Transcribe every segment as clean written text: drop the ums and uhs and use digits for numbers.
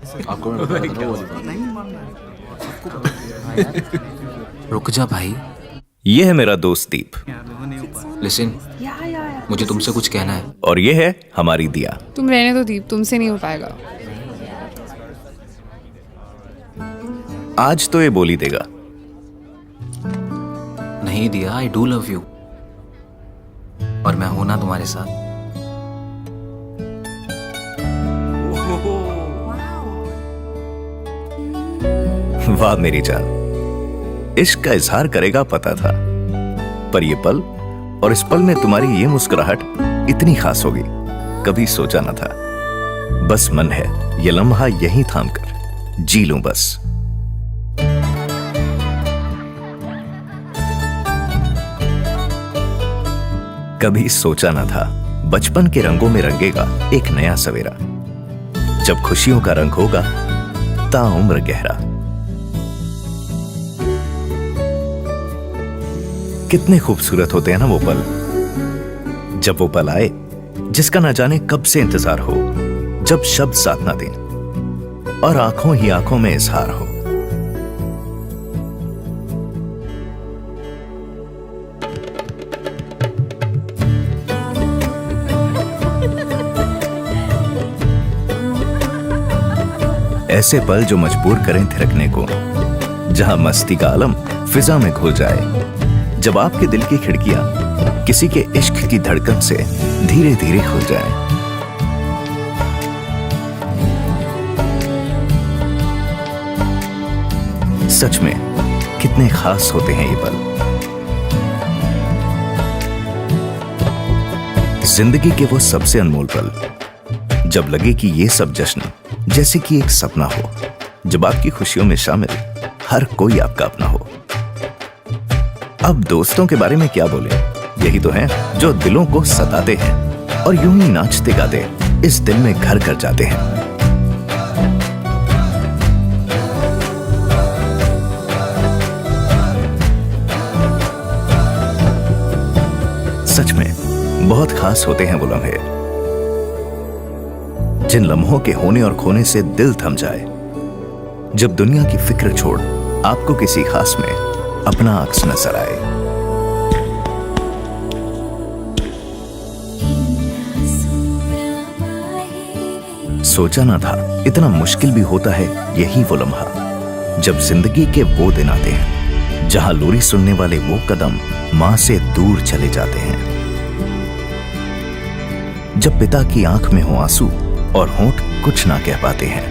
आपको मैं बता रहा हूँ नहीं मानना है। रुक जा भाई। ये है मेरा दोस्त दीप। लिसन, मुझे तुमसे कुछ कहना है। और ये है हमारी दिया। तुम रहने दो दीप, तुमसे नहीं हो पाएगा। आज तो ये बोली देगा। नहीं दिया, आई डू लव यू और मैं हूं ना तुम्हारे साथ। वाह मेरी जान, इश्क का इजहार करेगा पता था, पर ये पल और इस पल में तुम्हारी ये मुस्कुराहट इतनी खास होगी कभी सोचा न था। बस मन है ये लम्हा यहीं थाम कर जी लूं बस। कभी सोचा न था बचपन के रंगों में रंगेगा एक नया सवेरा, जब खुशियों का रंग होगा ताउम्र गहरा। कितने खूबसूरत होते हैं ना वो पल, जब वो पल आए जिसका ना जाने कब से इंतजार हो, जब शब्द साथ ना दें और आंखों ही आंखों में इजहार हो। ऐसे पल जो मजबूर करें थिरकने को, जहां मस्ती का आलम फिजा में खो जाए, जब आपके दिल की खिड़कियां किसी के इश्क की धड़कन से धीरे धीरे खुल जाएं। सच में कितने खास होते हैं ये पल। जिंदगी के वो सबसे अनमोल पल, जब लगे कि ये सब जश्न जैसे कि एक सपना हो, जब आपकी खुशियों में शामिल हर कोई आपका अपना हो। अब दोस्तों के बारे में क्या बोले, यही तो हैं जो दिलों को सताते हैं और यूं ही नाचते गाते इस दिल में घर कर जाते हैं। सच में बहुत खास होते हैं वो लम्हे, जिन लम्हों के होने और खोने से दिल थम जाए, जब दुनिया की फिक्र छोड़ आपको किसी खास में अपना अक्स नजर आए। सोचा ना था इतना मुश्किल भी होता है यही वो लम्हा, जब जिंदगी के वो दिन आते हैं जहां लोरी सुनने वाले वो कदम मां से दूर चले जाते हैं, जब पिता की आंख में हो आंसू और होंठ कुछ ना कह पाते हैं।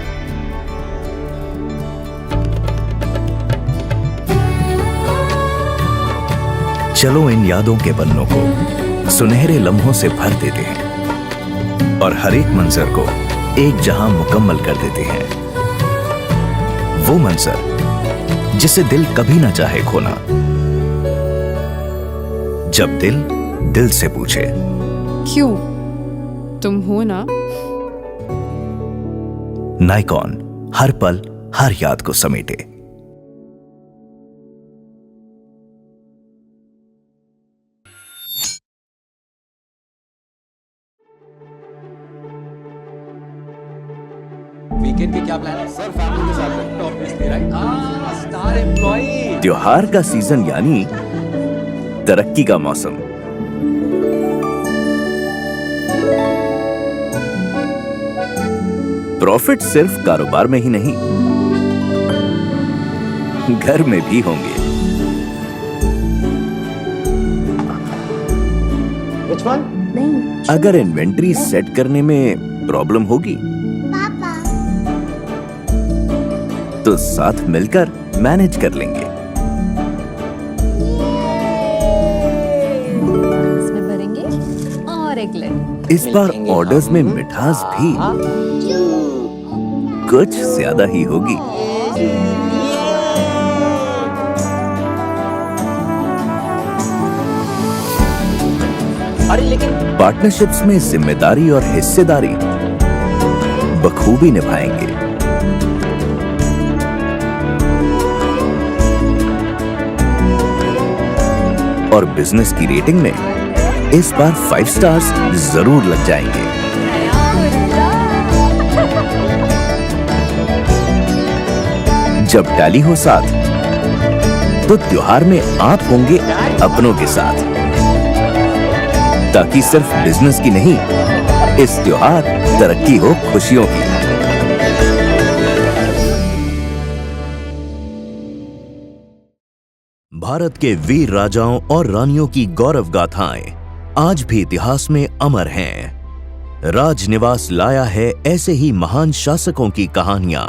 चलो इन यादों के पन्नों को सुनहरे लम्हों से भर देते हैं और हर एक मंजर को एक जहां मुकम्मल कर देते हैं। वो मंजर जिसे दिल कभी ना चाहे खोना, जब दिल दिल से पूछे क्यों, तुम हो ना। नाइकॉन, हर पल हर याद को समेटे। वीकेंड के क्या प्लान है सर? फैमिली के साथ ऑब्वियसली राइट। हाँ, स्टार एम्प्लॉई। त्योहार का सीजन यानी तरक्की का मौसम। प्रॉफिट सिर्फ कारोबार में ही नहीं, घर में भी होंगे। Which one? नहीं। अगर इन्वेंट्री सेट करने में प्रॉब्लम होगी पापा। तो साथ मिलकर मैनेज कर लेंगे। इसमें भरेंगे और एक लेट। इस बार ऑर्डर्स में मिठास भी कुछ ज्यादा ही होगी। अरे लेकिन पार्टनरशिप्स में जिम्मेदारी और हिस्सेदारी बखूबी निभाएंगे। और बिजनेस की रेटिंग में इस बार 5 स्टार्स जरूर लग जाएंगे। जब टैली हो साथ तो त्योहार में आप होंगे अपनों के साथ, ताकि सिर्फ बिजनेस की नहीं, इस त्योहार तरक्की हो खुशियों की। भारत के वीर राजाओं और रानियों की गौरव गाथाएं आज भी इतिहास में अमर हैं। राजनिवास लाया है ऐसे ही महान शासकों की कहानियां।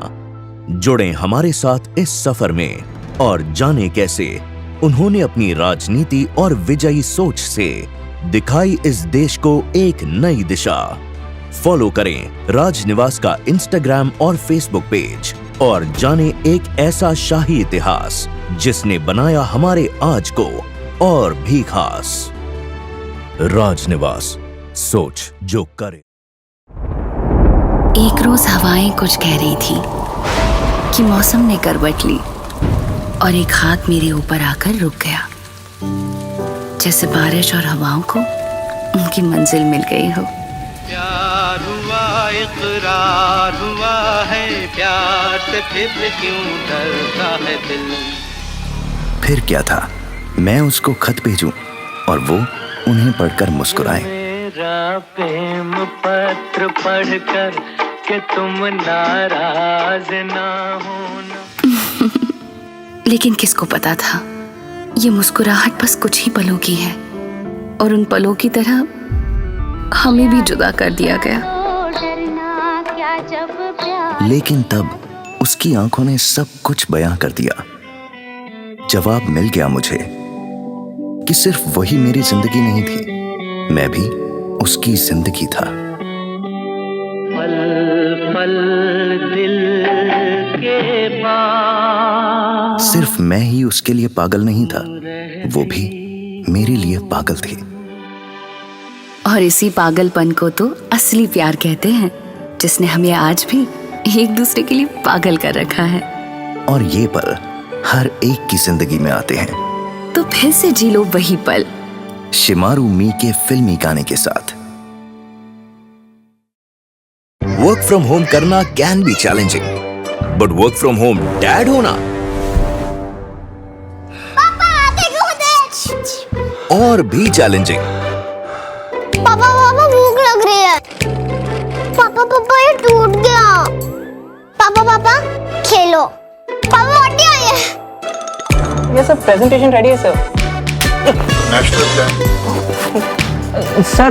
जुड़ें हमारे साथ इस सफर में और जानें कैसे उन्होंने अपनी राजनीति और विजयी सोच से दिखाई इस देश को एक नई दिशा। फॉलो करें राजनिवास का इंस्टाग्राम और फेसबुक पेज और जानें एक ऐसा शाही इतिहास जिसने बनाया हमारे आज को और भी खास। राजनिवास, सोच जो करे। एक रोज हवाएं कुछ कह रही थी कि मौसम ने करवट ली और एक हाथ मेरे ऊपर आकर रुक गया, जैसे बारिश और हवाओं को उनकी मंजिल मिल गई हो। प्यार हुआ, इकरार हुआ है, प्यार से फिर क्यों डरता है दिल। फिर क्या था, मैं उसको खत भेजूं और वो उन्हें पढ़कर मुस्कुराए। मेरा प्रेम पत्र पढ़कर कि तुम नाराज ना होना। लेकिन किसको पता था ये मुस्कुराहट बस कुछ ही पलों की है और उन पलों की तरह हमें भी जुदा कर दिया गया। लेकिन तब उसकी आंखों ने सब कुछ बयां कर दिया। जवाब मिल गया मुझे कि सिर्फ वही मेरी जिंदगी नहीं थी, मैं भी उसकी जिंदगी था। पल पल दिल के पास सिर्फ मैं ही उसके लिए पागल नहीं था, वो भी मेरे लिए पागल थी। और इसी पागलपन को तो असली प्यार कहते हैं, जिसने हमें आज भी एक दूसरे के लिए पागल कर रखा है। और ये पल हर एक की जिंदगी में आते हैं, तो फिर से जी लो वही पल। शिमारू मी के फिल्मी गाने के साथ। वर्क फ्रॉम होम करना can be challenging, but work from home dad होना और भी चैलेंजिंग। पापा पापा भूख लग रही है। पापा पापा ये टूट गया। पापा पापा खेलो। पापा मोटी आई है। ये सब प्रेजेंटेशन रेडी है सर। नेशनल प्लान सर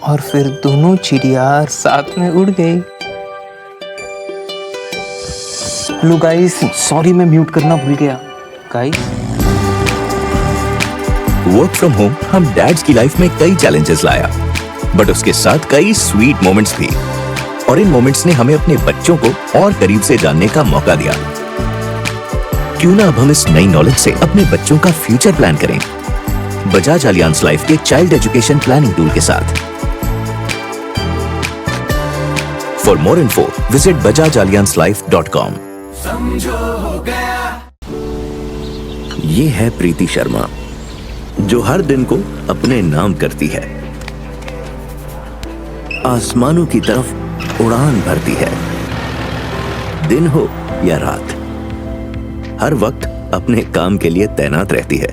और फिर दोनों चिड़िया साथ में उड़ गई। हेलो गाइस, सॉरी मैं म्यूट करना भूल गया। गाइस, वर्क फ्रॉम होम हम डैड्स की लाइफ में कई चैलेंजेस लाया, बट उसके साथ कई स्वीट मोमेंट्स भी। और इन मोमेंट्स ने हमें अपने बच्चों को और करीब से जानने का मौका दिया। क्यों ना अब हम इस नई नॉलेज से अपने बच्चों का फ्यूचर प्लान करें, बजाज अलियांस लाइफ के चाइल्ड एजुकेशन प्लानिंग टूल के साथ। For more info visit bajajalianslife.com। ये है प्रीति शर्मा, जो हर दिन को अपने नाम करती है, आसमानों की तरफ उड़ान भरती है। दिन हो या रात, हर वक्त अपने काम के लिए तैनात रहती है।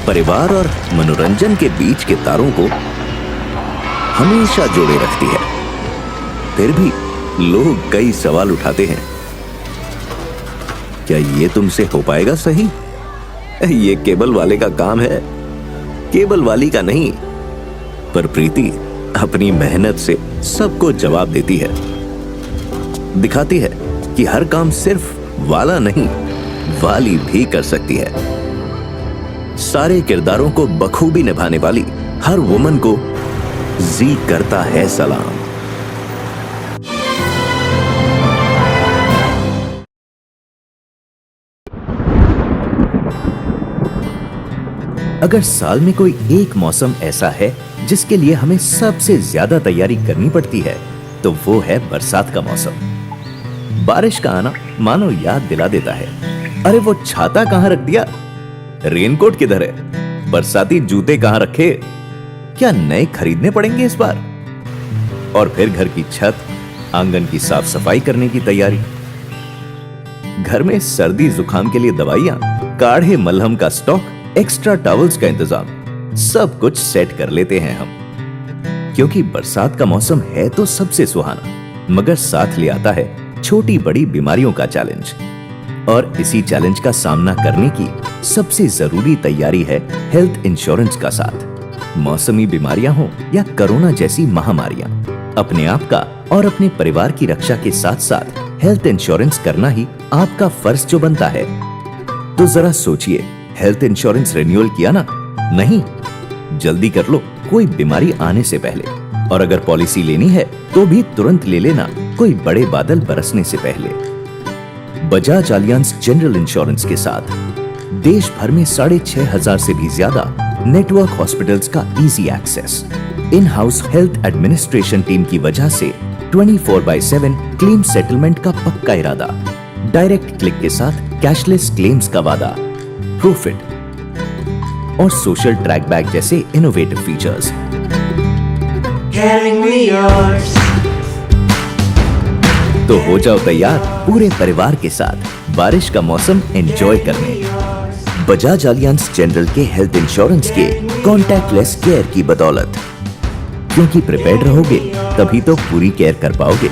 परिवार और मनोरंजन के बीच के तारों को हमेशा जोड़े रखती है। फिर भी लोग कई सवाल उठाते हैं, क्या ये तुमसे हो पाएगा सही? ये केबल वाले का काम है, केबल वाली का नहीं। पर प्रीति अपनी मेहनत से सबको जवाब देती है, दिखाती है कि हर काम सिर्फ वाला नहीं, वाली भी कर सकती है। सारे किरदारों को बखूबी निभाने वाली हर वुमन को जी करता है सलाम। अगर साल में कोई एक मौसम ऐसा है जिसके लिए हमें सबसे ज्यादा तैयारी करनी पड़ती है, तो वो है बरसात का मौसम। बारिश का आना मानो याद दिला देता है, अरे वो छाता कहां रख दिया, रेनकोट किधर है, बरसाती जूते कहां रखे। क्या नए खरीदने पड़ेंगे इस बार? और फिर घर की छत, आंगन की साफ सफाई करने की तैयारी, घर में सर्दी जुकाम के लिए दवाइयां, काढ़े मलहम का स्टॉक, एक्स्ट्रा टॉवल्स का इंतजाम, सब कुछ सेट कर लेते हैं हम। क्योंकि बरसात का मौसम है तो सबसे सुहाना, मगर साथ ले आता है छोटी बड़ी बीमारियों का चैलेंज। और इसी चैलेंज का सामना करने की सबसे जरूरी तैयारी है हेल्थ इंश्योरेंस का साथ। मौसमी बीमारियां हो या कोरोना जैसी महामारियां, अपने आप का और अपने परिवार की रक्षा के साथ साथ हेल्थ इंश्योरेंस करना ही आपका फर्ज जो बनता है। तो जरा सोचिए, हेल्थ इंश्योरेंस रिन्यूअल किया ना? नहीं? जल्दी कर लो, कोई बीमारी आने से पहले। और अगर पॉलिसी लेनी है तो भी तुरंत ले लेना, कोई बड़े बादल बरसने से पहले। बजाज अलियांज जनरल इंश्योरेंस के साथ देश भर में 6,500 से भी ज्यादा नेटवर्क हॉस्पिटल्स का easy access, in house health administration team की वजह से 24/7 क्लेम सेटलमेंट का पक्का इरादा, डायरेक्ट क्लिक के साथ कैशलेस क्लेम्स का वादा, प्रॉफिट और सोशल ट्रैक बैक जैसे इनोवेटिव फीचर्स। तो हो जाओ तैयार पूरे परिवार के साथ बारिश का मौसम एंजॉय करने। बजाज अलियांज जनरल के हेल्थ इंश्योरेंस के कॉन्टैक्टलेस केयर की बदौलत, क्योंकि प्रिपेयर्ड रहोगे तभी तो पूरी केयर कर पाओगे।